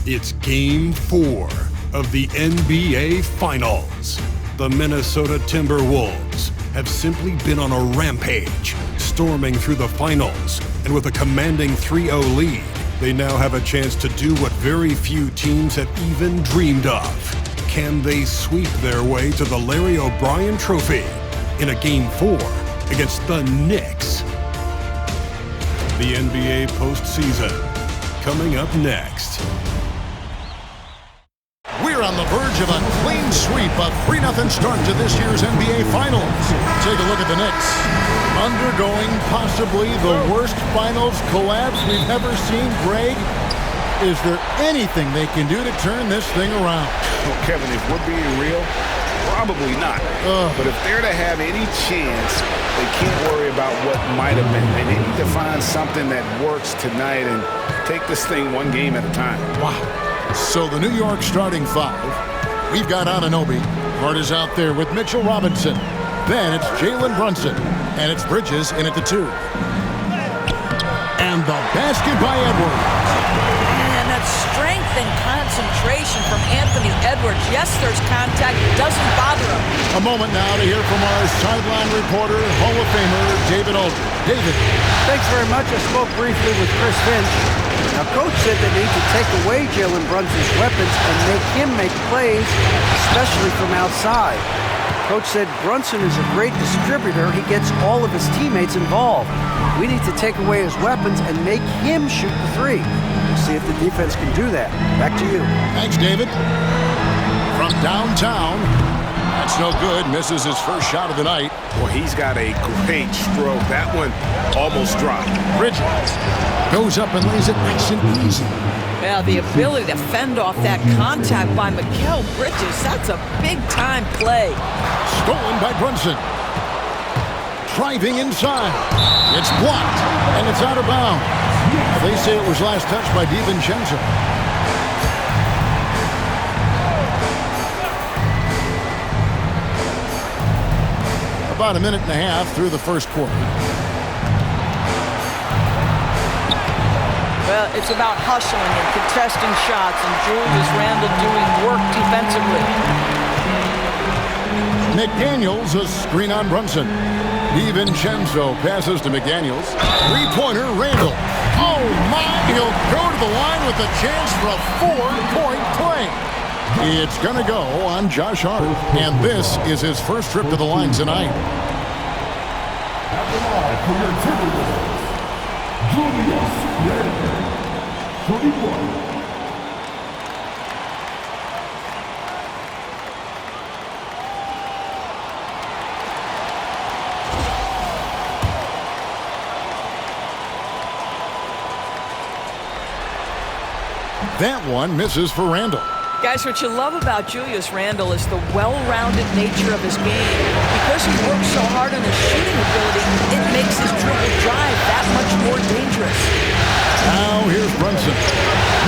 It's Game 4 of the NBA Finals. The Minnesota Timberwolves have simply been on a rampage, storming through the finals, and with a commanding 3-0 lead, they now have a chance to do what very few teams have even dreamed of. Can they sweep their way to the Larry O'Brien Trophy in a Game 4 against the Knicks? The NBA postseason, coming up next. We're on the verge of a clean sweep, a 3-0 start to this year's NBA Finals. Take a look at the Knicks, undergoing possibly the worst finals collapse we've ever seen. Greg, is there anything they can do to turn this thing around? Well, Kevin, if we're being real, probably not. But if they're to have any chance, they can't worry about what might have been. They need to find something that works tonight and take this thing one game at a time. Wow. So the New York starting five. We've got Anunoby. Hart is out there with Mitchell Robinson. Then it's Jalen Brunson. And it's Bridges in at the 2. And the basket by Edwards. And that strength and concentration from Anthony Edwards. Yes, there's contact. It doesn't bother him. A moment now to hear from our sideline reporter, Hall of Famer David Aldridge. David. Thanks very much. I spoke briefly with Chris Finch. Now, Coach said they need to take away Jalen Brunson's weapons and make him make plays, especially from outside. Coach said Brunson is a great distributor. He gets all of his teammates involved. We need to take away his weapons and make him shoot the three. We'll see if the defense can do that. Back to you. Thanks, David. From downtown. That's no good. Misses his first shot of the night. Well, he's got a great stroke. That one almost dropped. Bridges goes up and lays it nice and easy. Yeah, the ability to fend off that contact by Mikal Bridges, that's a big-time play. Stolen by Brunson. Driving inside. It's blocked, and it's out of bounds. They say it was last touched by DiVincenzo. About a minute and a half through the first quarter. Well, it's about hustling and contesting shots, and Julius Randle doing work defensively. McDaniels, a screen on Brunson. DiVincenzo passes to McDaniels. Three-pointer, Randle. Oh, my! He'll go to the line with a chance for a 4-point play. It's going to go on Josh Hart, and this is his first trip to the line tonight. For your Timberwolves, Julius Randle, 31. That one misses for Randle. Guys, what you love about Julius Randle is the well-rounded nature of his game. Because he works so hard on his shooting ability, it makes his dribble drive that much more dangerous. Now here's Brunson.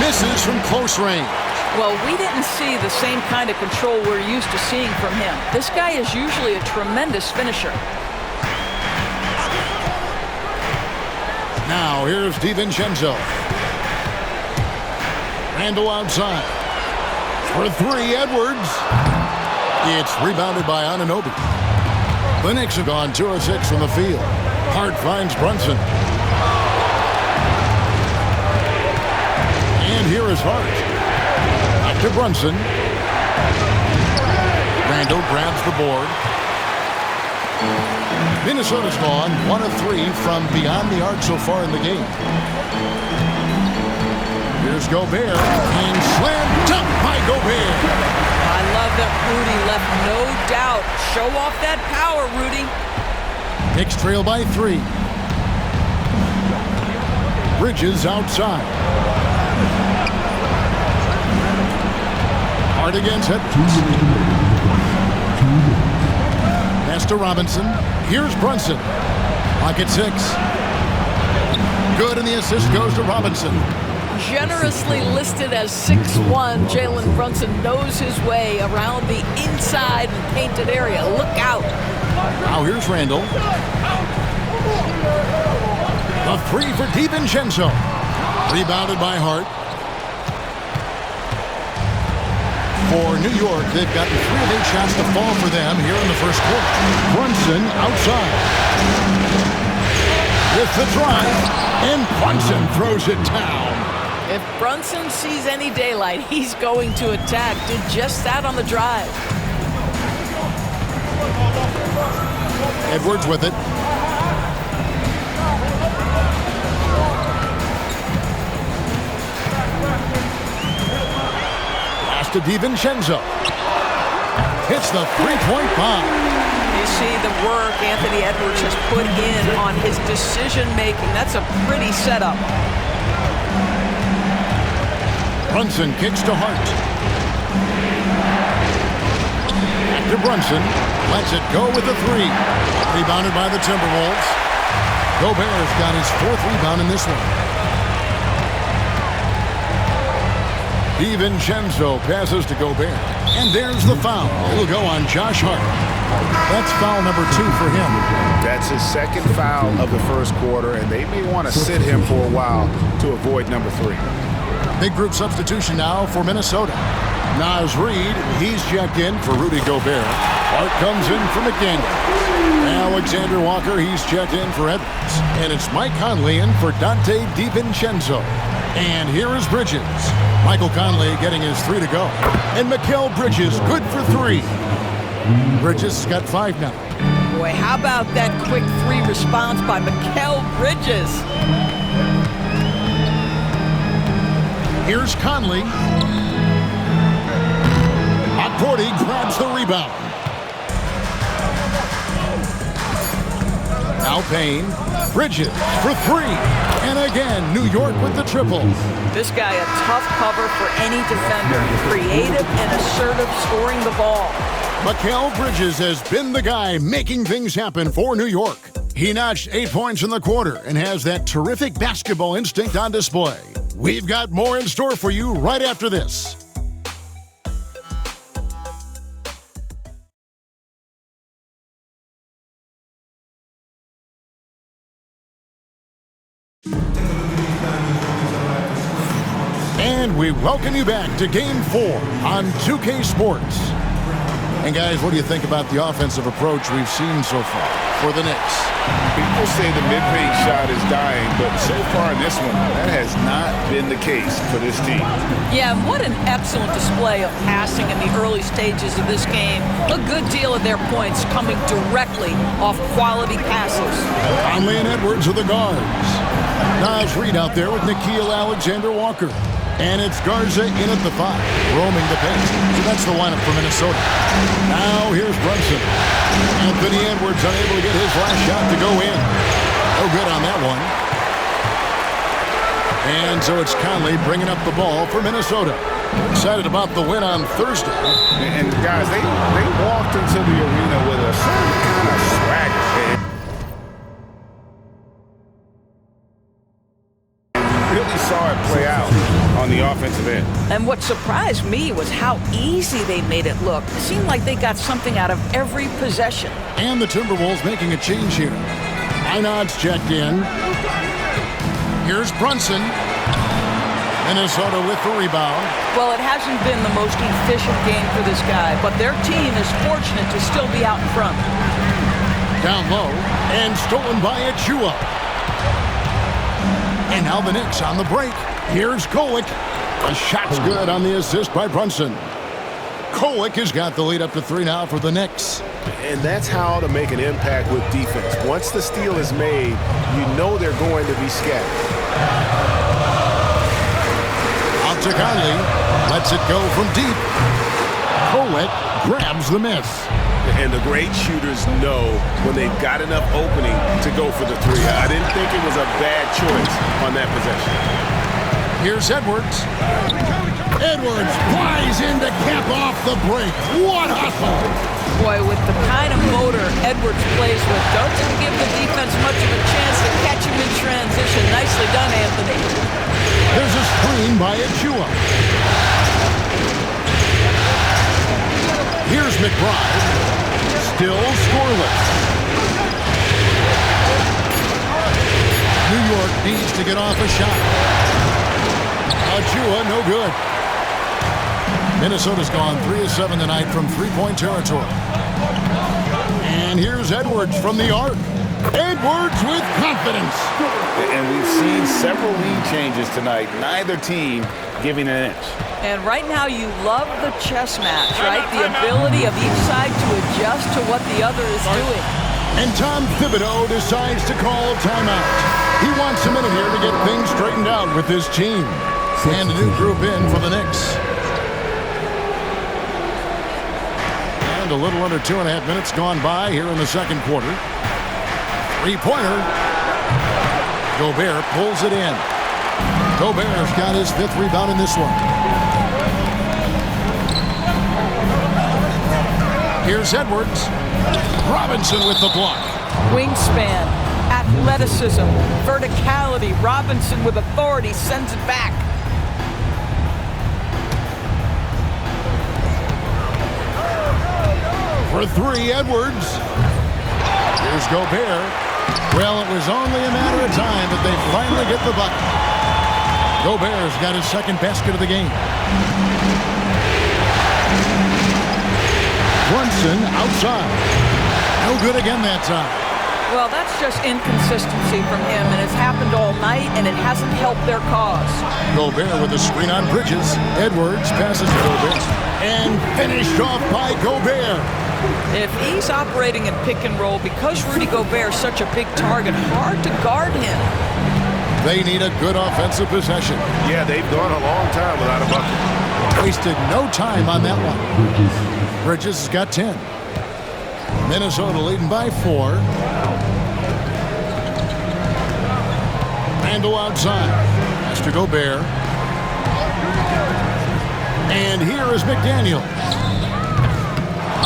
Misses from close range. Well, we didn't see the same kind of control we're used to seeing from him. This guy is usually a tremendous finisher. Now here's DiVincenzo. Randle outside. For three, Edwards. It's rebounded by Anunoby. The Knicks have gone 2 of 6 from the field. Hart finds Brunson. And here is Hart. Back to Brunson. Randle grabs the board. Minnesota's gone 1 of 3 from beyond the arc so far in the game. Here's Gobert, and slam dunk by Gobert. I love that Rudy left no doubt. Show off that power, Rudy. Knicks trail by 3. Bridges outside. Hard against Edwards. Pass to Robinson. Here's Brunson. Lock at 6. Good, and the assist goes to Robinson. Generously listed as 6'1", Jalen Brunson knows his way around the inside and painted area. Look out. Now here's Randle. A 3 for DiVincenzo. Rebounded by Hart. For New York, they've gotten 3 of 8 shots to fall for them here in the first quarter. Brunson outside. With the drive, and Brunson throws it down. If Brunson sees any daylight, he's going to attack. Did just that on the drive. Edwards with it. Pass to DiVincenzo. Hits the three-point bomb. You see the work Anthony Edwards has put in on his decision-making. That's a pretty setup. Brunson kicks to Hart. Back to Brunson. Lets it go with the 3. Rebounded by the Timberwolves. Gobert's got his 4th rebound in this one. DiVincenzo passes to Gobert. And there's the foul. It'll go on Josh Hart. That's foul number 2 for him. That's his 2nd foul of the first quarter, and they may want to sit him for a while to avoid number 3. Big group substitution now for Minnesota. Naz Reid, he's checked in for Rudy Gobert. Hart comes in for McDaniel. Alexander Walker, he's checked in for Edwards. And it's Mike Conley in for Dante DiVincenzo. And here is Bridges. Michael Conley getting his 3 to go. And Mikal Bridges, good for 3. Bridges got 5 now. Boy, how about that quick 3 response by Mikal Bridges? Here's Conley. Porty grabs the rebound. Now Payne. Bridges for 3. And again, New York with the triple. This guy a tough cover for any defender. Creative and assertive scoring the ball. Mikal Bridges has been the guy making things happen for New York. He notched 8 points in the quarter and has that terrific basketball instinct on display. We've got more in store for you right after this. And we welcome you back to Game 4 on 2K Sports. And guys, what do you think about the offensive approach we've seen so far for the Knicks? People say the mid-range shot is dying, but so far in this one, that has not been the case for this team. Yeah, what an excellent display of passing in the early stages of this game. A good deal of their points coming directly off quality passes. Conley and Edwards are the guards. Naz Reid out there with Nickeil Alexander-Walker. And it's Garza in at the 5, roaming the paint. So that's the lineup for Minnesota. Now here's Brunson. Anthony Edwards unable to get his last shot to go in. No good on that one. And so it's Conley bringing up the ball for Minnesota. Excited about the win on Thursday. And guys, they walked into the arena with a certain kind of swagger. Really saw it play out on the offensive end. And what surprised me was how easy they made it look. It seemed like they got something out of every possession. And the Timberwolves making a change here. Einod's checked in. Here's Brunson. Minnesota with the rebound. Well, it hasn't been the most efficient game for this guy, but their team is fortunate to still be out in front. Down low, and stolen by Achua. And now the Knicks on the break. Here's Kolek. The shot's good on the assist by Brunson. Kolek has got the lead up to 3 now for the Knicks. And that's how to make an impact with defense. Once the steal is made, you know they're going to be scattered. Out to Conley. Lets it go from deep. Kolek grabs the miss. And the great shooters know when they've got enough opening to go for the 3. I didn't think it was a bad choice on that possession. Here's Edwards. Edwards flies in to cap off the break. What hustle! Boy, with the kind of motor Edwards plays with, doesn't give the defense much of a chance to catch him in transition. Nicely done, Anthony. There's a screen by Achua. Here's McBride. Still scoreless. New York needs to get off a shot. Achua, no good. Minnesota's gone 3 of 7 tonight from three-point territory. And here's Edwards from the arc. Edwards with confidence. And we've seen several lead changes tonight. Neither team giving an inch. And right now you love the chess match, right? The ability of each side to adjust to what the other is doing. And Tom Thibodeau decides to call timeout. He wants a minute here to get things straightened out with his team. And a new group in for the Knicks. And a little under 2.5 minutes gone by here in the second quarter. Three-pointer. Gobert pulls it in. Gobert's got his 5th rebound in this one. Here's Edwards. Robinson with the block. Wingspan, athleticism, verticality. Robinson with authority sends it back. For 3, Edwards. Here's Gobert. Well, it was only a matter of time that they finally get the bucket. Gobert's got his 2nd basket of the game. Brunson outside. No good again that time. Well, that's just inconsistency from him, and it's happened all night, and it hasn't helped their cause. Gobert with a screen on Bridges. Edwards passes to Gobert. And finished off by Gobert. If he's operating in pick and roll, because Rudy Gobert is such a big target, hard to guard him. They need a good offensive possession. Yeah, they've gone a long time without a bucket. Wasted no time on that one. Bridges has got 10. Minnesota leading by 4. Randall outside. Pass to Gobert. And here is McDaniel.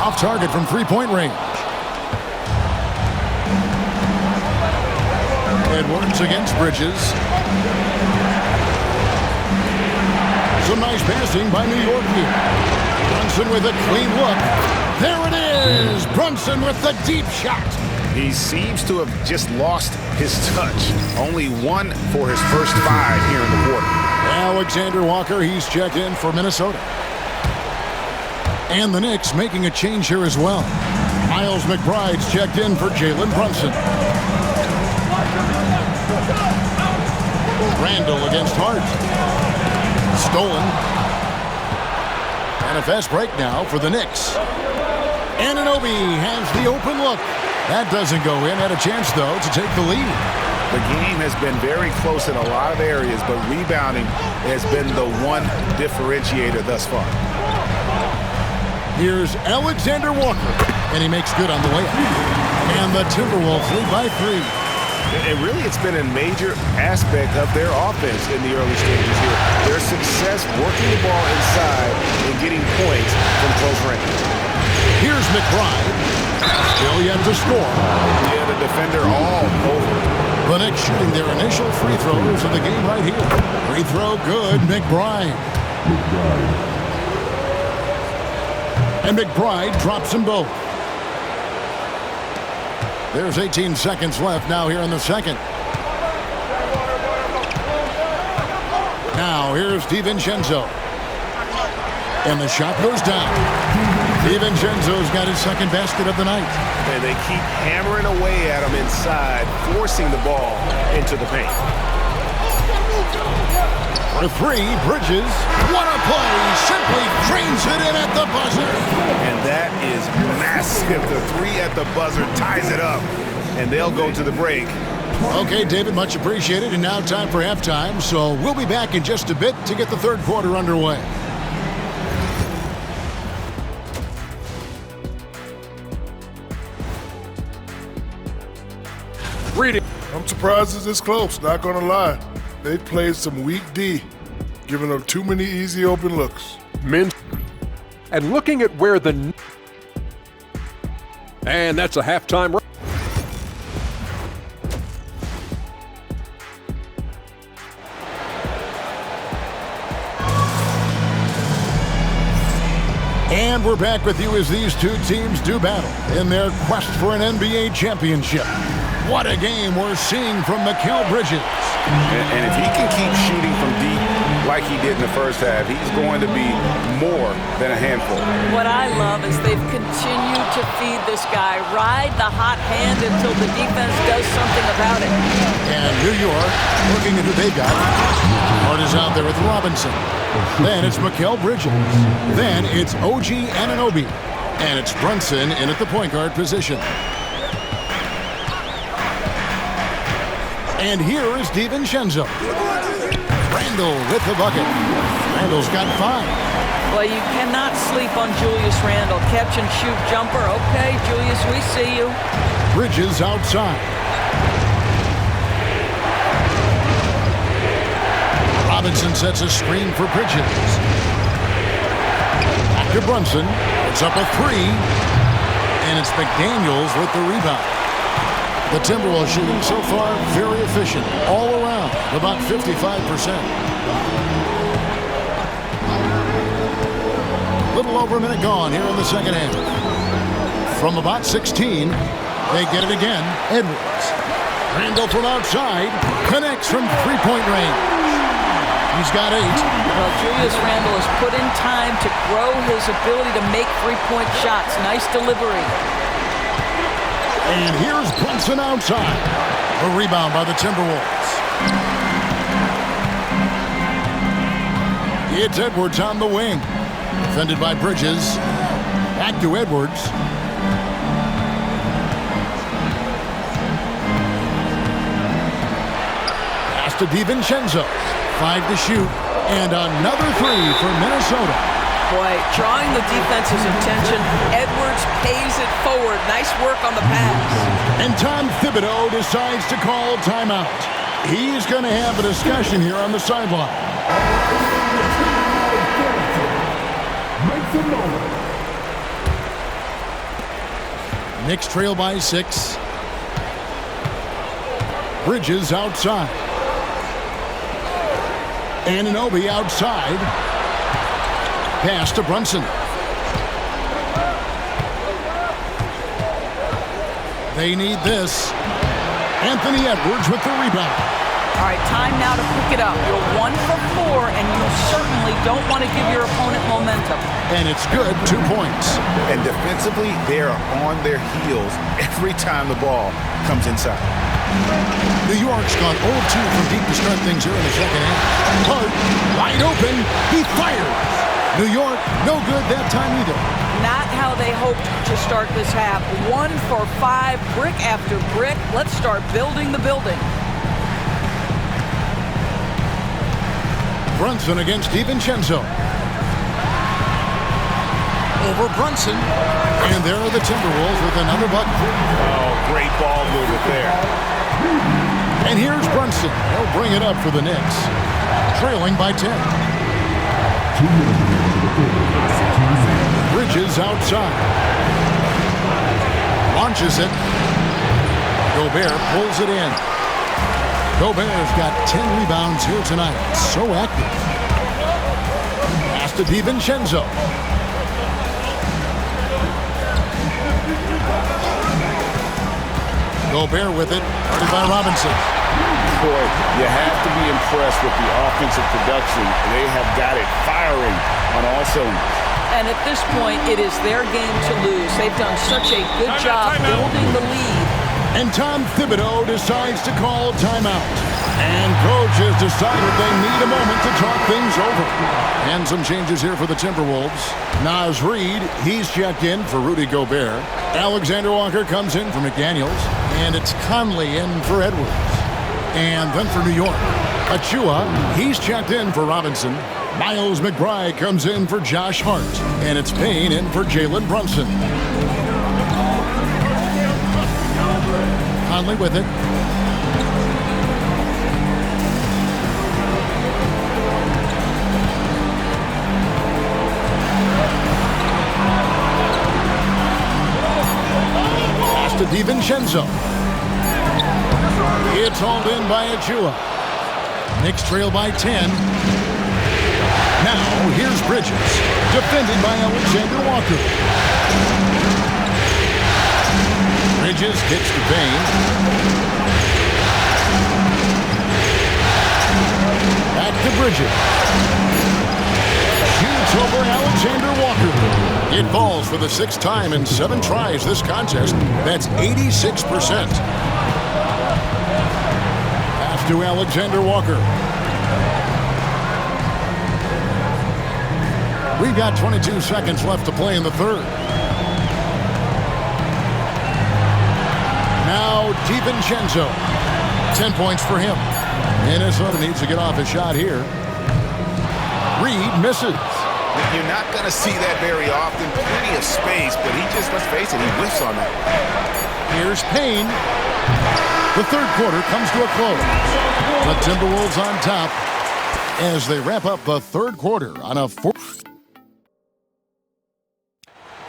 Off target from three-point range. Edwards against Bridges. Some nice passing by New York here. Brunson with a clean look. There it is! Brunson with the deep shot. He seems to have just lost his touch. Only 1 for his first 5 here in the quarter. Alexander Walker, he's checked in for Minnesota. And the Knicks making a change here as well. Miles McBride's checked in for Jalen Brunson. Randall against Hart. Stolen. And a fast break now for the Knicks. Anunoby has the open look. That doesn't go in. Had a chance, though, to take the lead. The game has been very close in a lot of areas, but rebounding has been the one differentiator thus far. Here's Alexander Walker, and he makes good on the layup. And the Timberwolves lead by 3. And really, it's been a major aspect of their offense in the early stages here. Their success working the ball inside and getting points from close range. Here's McBride. Still yet to score. Yeah, the defender all over. The Knicks shooting their initial free throws of the game right here. Free throw good, McBride. And McBride drops them both. There's 18 seconds left now here in the second. Now here's DiVincenzo. And the shot goes down. DiVincenzo's got his 2nd basket of the night. And they keep hammering away at him inside, forcing the ball into the paint. For 3, Bridges. What a play! Simply drains it in at the buzzer. And that is massive. The 3 at the buzzer ties it up. And they'll go to the break. Okay, David, much appreciated. And now time for halftime. So we'll be back in just a bit to get the third quarter underway. I'm surprised it's this close, not gonna lie. They played some weak D, giving up too many easy open looks. And looking at where the... And that's a halftime... And we're back with you as these two teams do battle in their quest for an NBA championship. What a game we're seeing from Mikal Bridges. And if he can keep shooting from deep, like he did in the first half. He's going to be more than a handful. What I love is they've continued to feed this guy, ride the hot hand until the defense does something about it. And New York, looking at who they've got. Hart is out there with Robinson. Then it's Mikal Bridges. Then it's OG Anunoby. And it's Brunson in at the point guard position. And here is DiVincenzo. Randle with the bucket. Randle's got 5. Well, you cannot sleep on Julius Randle. Catch and shoot jumper. Okay, Julius, we see you. Bridges outside. Robinson sets a screen for Bridges. Back to Brunson. It's up a 3. And it's McDaniels with the rebound. The Timberwolves shooting so far very efficient all around, about 55%. Little over a minute gone here in the second half. From about 16, they get it again. Edwards. Randle from outside, connects from three-point range. He's got 8. Well, Julius Randle has put in time to grow his ability to make three-point shots. Nice delivery. And here's Brunson outside. A rebound by the Timberwolves. It's Edwards on the wing. Defended by Bridges. Back to Edwards. Pass to DiVincenzo. 5 to shoot. And another 3 for Minnesota. Boy, drawing the defense's attention, Edwards pays it forward. Nice work on the pass. And Tom Thibodeau decides to call timeout. He's going to have a discussion here on the sideline. Knicks trail by 6. Bridges outside. Anunoby outside. Pass to Brunson. They need this. Anthony Edwards with the rebound. All right, time now to pick it up. You're 1 for 4, and you certainly don't want to give your opponent momentum. And it's good, 2 points. And defensively, they're on their heels every time the ball comes inside. New York's gone 0-2 from deep to start things here in the second half. Hart, wide open, he fires. New York, no good that time either. Not how they hoped to start this half. 1 for 5, brick after brick. Let's start building the building. Brunson against DiVincenzo. Over Brunson. And there are the Timberwolves with another bucket. Oh, great ball movement there. And here's Brunson. He'll bring it up for the Knicks. Trailing by 10. Bridges outside. Launches it. Gobert pulls it in. Gobert's got 10 rebounds here tonight. So active. Pass to DiVincenzo. Gobert with it. Guarded by Robinson. Boy, you have to be impressed with the offensive production. They have got it firing on all cylinders. And at this point, it is their game to lose. They've done such a good job building the lead. And Tom Thibodeau decides to call timeout. And coach has decided they need a moment to talk things over. And some changes here for the Timberwolves. Naz Reid, he's checked in for Rudy Gobert. Alexander Walker comes in for McDaniels. And it's Conley in for Edwards. And then for New York, Achua, he's checked in for Robinson. Miles McBride comes in for Josh Hart. And it's Payne in for Jalen Brunson. Conley with it. Pass to DiVincenzo. It's hauled in by Achua. Knicks trail by 10. Now, here's Bridges, defended by Alexander Walker. Bridges gets to Payne. Back to Bridges. Shoots over Alexander Walker. It falls for the 6th time in 7 tries this contest. That's 86%. Pass to Alexander Walker. We've got 22 seconds left to play in the 3rd. Now DiVincenzo. 10 points for him. Minnesota needs to get off a shot here. Reed misses. You're not going to see that very often. Plenty of space, but he just, let's face it, he whiffs on that. Here's Payne. The 3rd quarter comes to a close. The Timberwolves on top as they wrap up the 3rd quarter on a 4.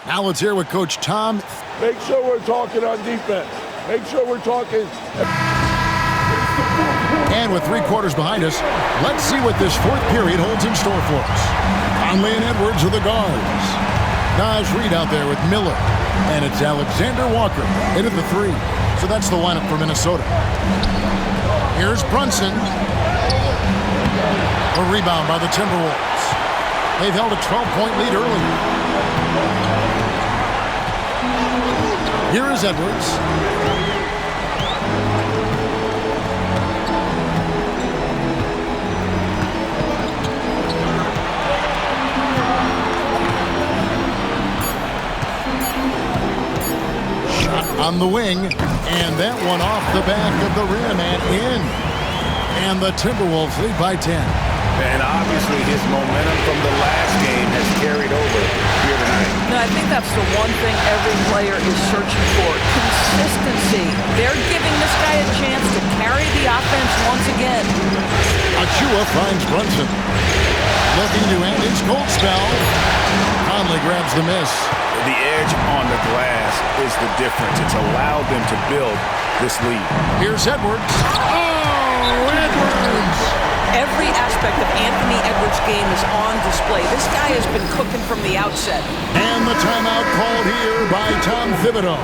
Now let's hear with Coach Tom. Make sure we're talking on defense. Make sure we're talking. And with 3 quarters behind us, let's see what this 4th period holds in store for us. Conley and Edwards are the guards. Naz Reid out there with Miller. And it's Alexander Walker into the 3. So that's the lineup for Minnesota. Here's Brunson. A rebound by the Timberwolves. They've held a 12-point lead earlier. Here is Edwards. Shot on the wing, and that one off the back of the rim and in. And the Timberwolves lead by 10. And obviously his momentum from the last game has carried over here tonight. No, I think that's the one thing every player is searching for. Consistency. They're giving this guy a chance to carry the offense once again. Achua finds Brunson. Looking to end his cold spell. Conley grabs the miss. The edge on the glass is the difference. It's allowed them to build this lead. Here's Edwards. Oh, Edwards! Every aspect of Anthony Edwards' game is on display. This guy has been cooking from the outset. And the timeout called here by Tom Thibodeau.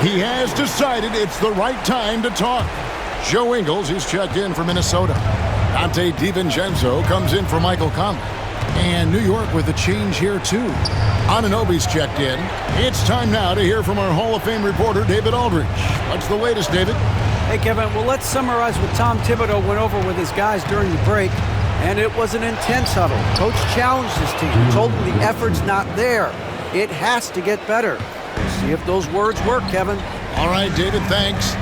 He has decided it's the right time to talk. Joe Ingles is checked in for Minnesota. Dante DiVincenzo comes in for Michael Conley. And New York with a change here, too. Anunoby's checked in. It's time now to hear from our Hall of Fame reporter, David Aldridge. What's the latest, David? Hey, Kevin, well, let's summarize what Tom Thibodeau went over with his guys during the break. And it was an intense huddle. Coach challenged his team, told them the effort's not there. It has to get better. We'll see if those words work, Kevin. All right, David, thanks.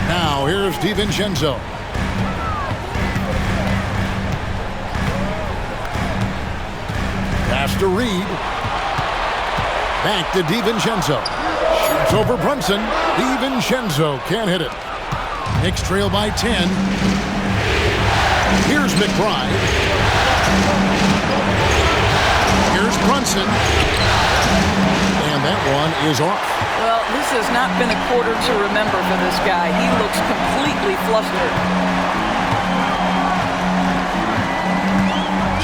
Now, here's DiVincenzo. Pass to Reed. Back to DiVincenzo. Shoots over Brunson. DiVincenzo can't hit it. Knicks trail by 10. Here's McBride. Here's Brunson. And that one is off. Well, this has not been a quarter to remember for this guy. He looks completely flustered.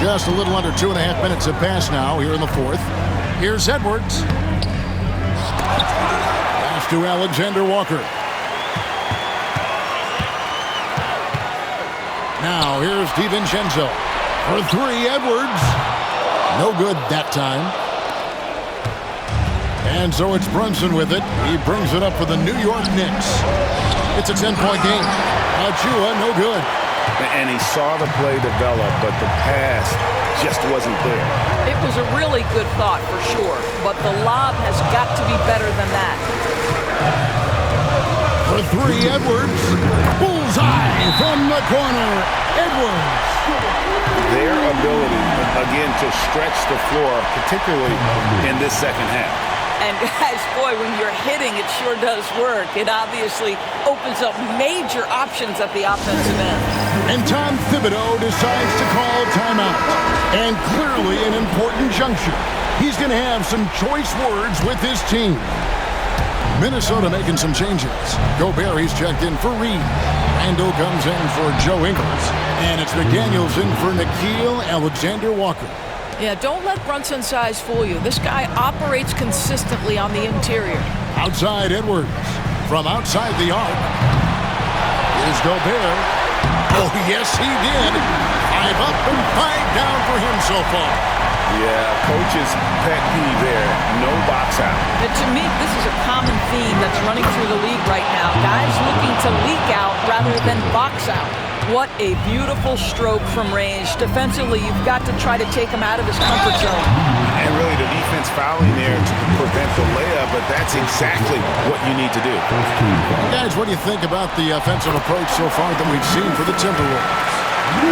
Just a little under 2.5 minutes have passed now here in the 4th. Here's Edwards. Pass to Alexander Walker. Now here's DiVincenzo. For 3, Edwards. No good that time. And so it's Brunson with it. He brings it up for the New York Knicks. It's a 10-point game. Achua, no good. And he saw the play develop, but the pass just wasn't there. It was a really good thought for sure, but the lob has got to be better than that. For 3, Edwards. Bullseye from the corner. Edwards. Their ability, again, to stretch the floor, particularly in this second half. And guys, boy, when you're hitting, it sure does work. It obviously opens up major options at the offensive end. And Tom Thibodeau decides to call timeout. And clearly an important juncture. He's going to have some choice words with his team. Minnesota making some changes. Gobert, he's checked in for Reed. Randall comes in for Joe Ingles. And it's McDaniels in for Nickeil Alexander-Walker. Yeah, don't let Brunson's size fool you. This guy operates consistently on the interior. Outside Edwards. From outside the arc. is Gobert. Oh, yes, he did. 5 up and 5 down for him so far. Yeah, coach's pet peeve there. No box out. But to me, this is a common theme that's running through the league right now. Guys looking to leak out rather than box out. What a beautiful stroke from range. Defensively, you've got to try to take him out of his comfort zone. And really the defense fouling there to prevent the layup, but that's exactly what you need to do. Guys, what do you think about the offensive approach so far that we've seen for the Timberwolves?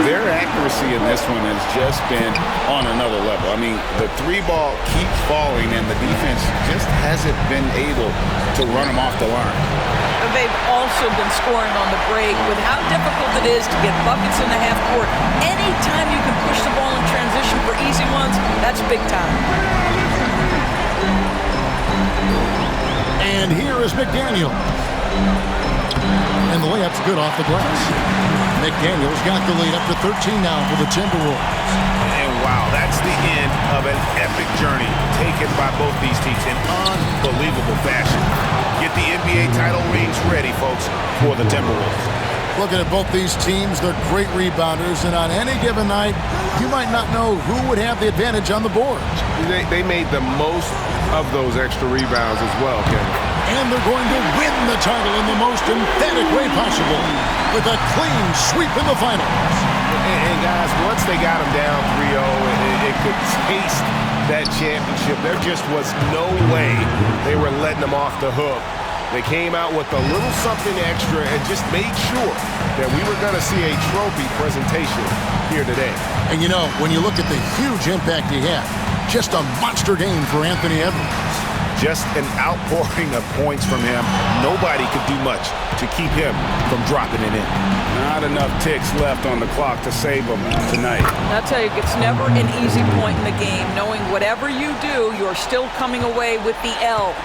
Their accuracy in this one has just been on another level. I mean, the 3-ball keeps falling, and the defense just hasn't been able to run them off the line. They've also been scoring on the break. With how difficult it is to get buckets in the half court, anytime you can push the ball in transition for easy ones, that's big time. And here is McDaniel. And the layup's good off the glass. McDaniel's got the lead up to 13 now for the Timberwolves. And wow, that's the end of an epic journey taken by both these teams in unbelievable fashion. Get the NBA title rings ready, folks, for the Timberwolves. Looking at both these teams, they're great rebounders, and on any given night, you might not know who would have the advantage on the board. They made the most of those extra rebounds as well, Kevin. And they're going to win the title in the most emphatic way possible with a clean sweep in the finals. And guys, once they got them down 3-0, it could taste that championship. There just was no way they were letting them off the hook. They came out with a little something extra and just made sure that we were going to see a trophy presentation here today. And you know, when you look at the huge impact he had, just a monster game for Anthony Edwards. Just an outpouring of points from him. Nobody could do much to keep him from dropping it in. Not enough ticks left on the clock to save him tonight. I'll tell you, it's never an easy point in the game, knowing whatever you do, you're still coming away with the L.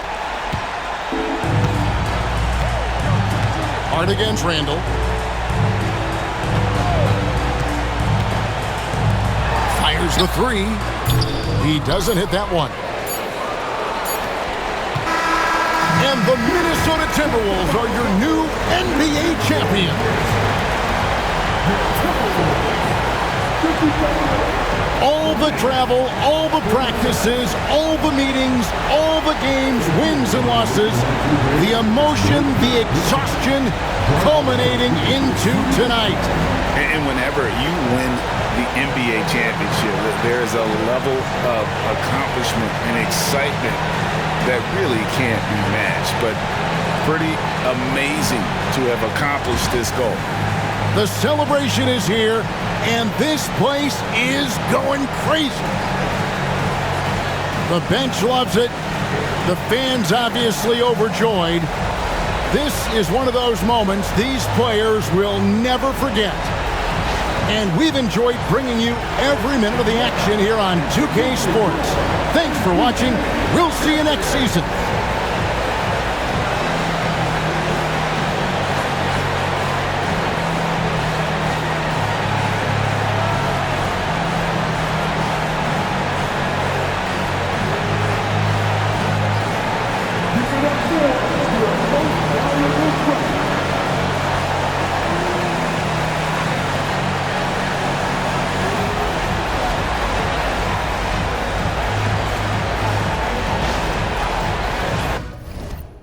Hard against Randall. Fires the 3. He doesn't hit that one. And the Minnesota Timberwolves are your new NBA champions. All the travel, all the practices, all the meetings, all the games, wins and losses, the emotion, the exhaustion culminating into tonight. And whenever you win the NBA championship, there is a level of accomplishment and excitement that really can't be matched, but pretty amazing to have accomplished this goal. The celebration is here, and this place is going crazy. The bench loves it. The fans obviously overjoyed. This is one of those moments these players will never forget. And we've enjoyed bringing you every minute of the action here on 2K Sports. Thanks for watching. We'll see you next season.